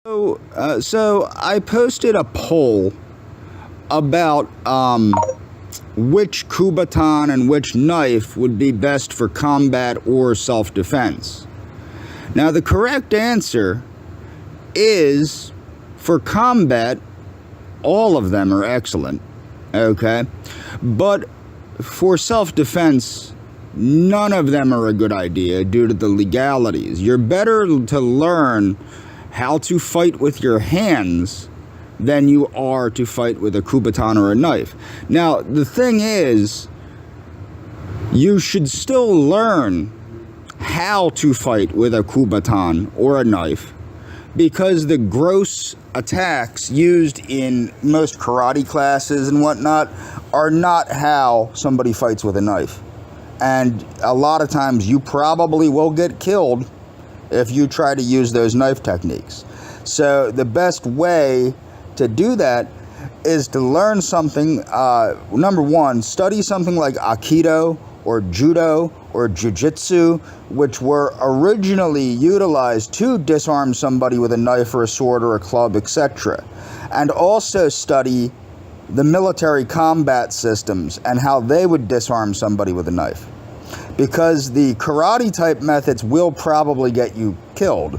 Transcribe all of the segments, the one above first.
So I posted a poll about which Kubaton and which knife would be best for combat or self-defense. Now the correct answer is, for combat, all of them are excellent, okay? But for self-defense, none of them are a good idea due to the legalities. You're better to learn how to fight with your hands than you are to fight with a Kubaton or a knife. Now, the thing is, you should still learn how to fight with a Kubaton or a knife, because the gross attacks used in most karate classes and whatnot are not how somebody fights with a knife. And a lot of times you probably will get killed if you try to use those knife techniques. So the best way to do that is to learn something. Number one, study something like Aikido or Judo or Jiu-Jitsu, which were originally utilized to disarm somebody with a knife or a sword or a club, etc. And also study the military combat systems and how they would disarm somebody with a knife. Because the karate type methods will probably get you killed.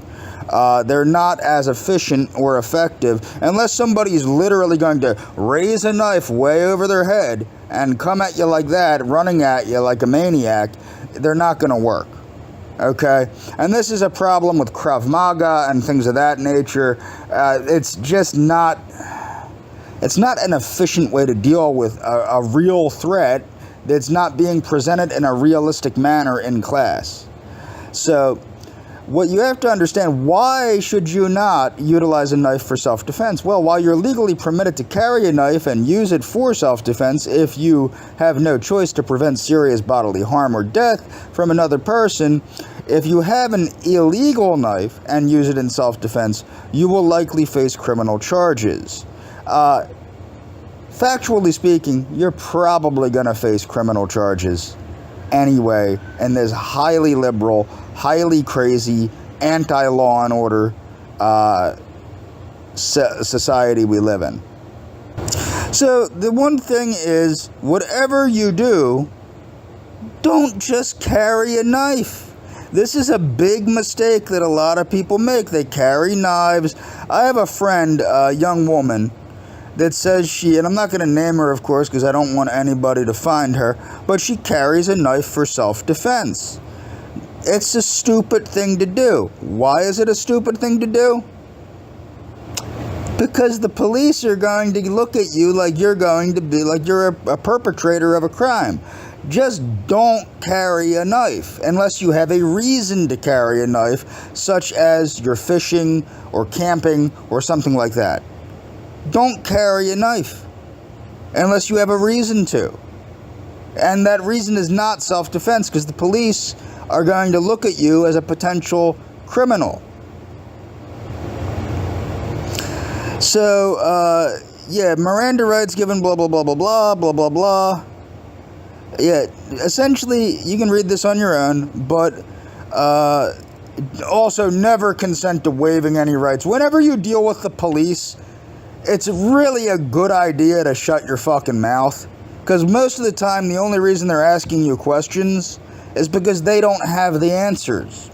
They're not as efficient or effective unless somebody's literally going to raise a knife way over their head and come at you like that, running at you like a maniac. They're not going to work, okay? And this is a problem with Krav Maga and things of that nature. It's just not, it's not an efficient way to deal with a real threat that's not being presented in a realistic manner in class. So what you have to understand, why should you not utilize a knife for self-defense? Well, while you're legally permitted to carry a knife and use it for self-defense if you have no choice to prevent serious bodily harm or death from another person, if you have an illegal knife and use it in self-defense, you will likely face criminal charges. Factually speaking, you're probably going to face criminal charges anyway in this highly liberal, highly crazy, anti-law and order society we live in. So the one thing is, whatever you do, don't just carry a knife. This is a big mistake that a lot of people make. They carry knives. I have a friend, a young woman, that says she, and I'm not going to name her, of course, because I don't want anybody to find her, but she carries a knife for self-defense. It's a stupid thing to do. Why is it a stupid thing to do? Because the police are going to look at you like you're going to be, like you're a perpetrator of a crime. Just don't carry a knife unless you have a reason to carry a knife, such as you're fishing or camping or something like that. Don't carry a knife unless you have a reason to. And that reason is not self-defense, because the police are going to look at you as a potential criminal. So, yeah, Miranda rights given, blah, blah, blah, blah, blah, blah, blah, blah. Yeah, essentially, you can read this on your own, but also never consent to waiving any rights. Whenever you deal with the police, it's really a good idea to shut your fucking mouth, because most of the time the only reason they're asking you questions is because they don't have the answers.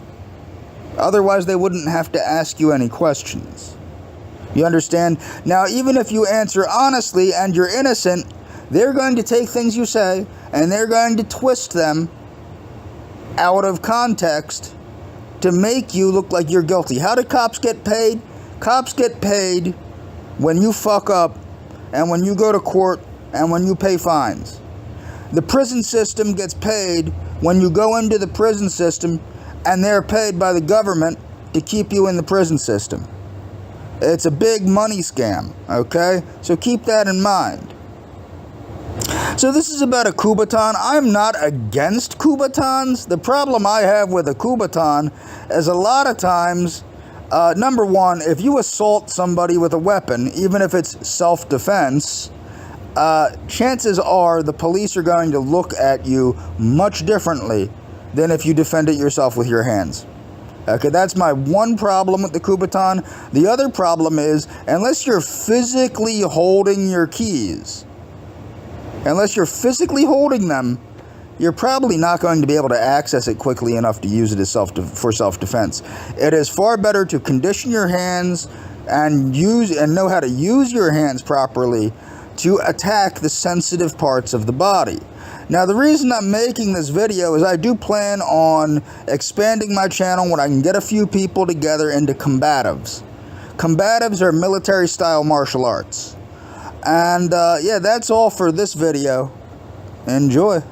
Otherwise they wouldn't have to ask you any questions. You understand? Now, even if you answer honestly and you're innocent, they're going to take things you say and they're going to twist them out of context to make you look like you're guilty. How do cops get paid? Cops get paid when you fuck up and when you go to court and when you pay fines. The prison system gets paid when you go into the prison system and they're paid by the government to keep you in the prison system. It's a big money scam, okay? So keep that in mind. So this is about a Kubaton. I'm not against Kubatons. The problem I have with a Kubaton is a lot of times, number one, if you assault somebody with a weapon, even if it's self-defense, chances are the police are going to look at you much differently than if you defend it yourself with your hands. Okay, that's my one problem with the Kubotan. The other problem is, unless you're physically holding your keys, unless you're physically holding them, you're probably not going to be able to access it quickly enough to use it as for self-defense. It is far better to condition your hands and know how to use your hands properly to attack the sensitive parts of the body. Now, the reason I'm making this video is I do plan on expanding my channel when I can get a few people together into combatives. Combatives are military-style martial arts. And yeah, that's all for this video. Enjoy.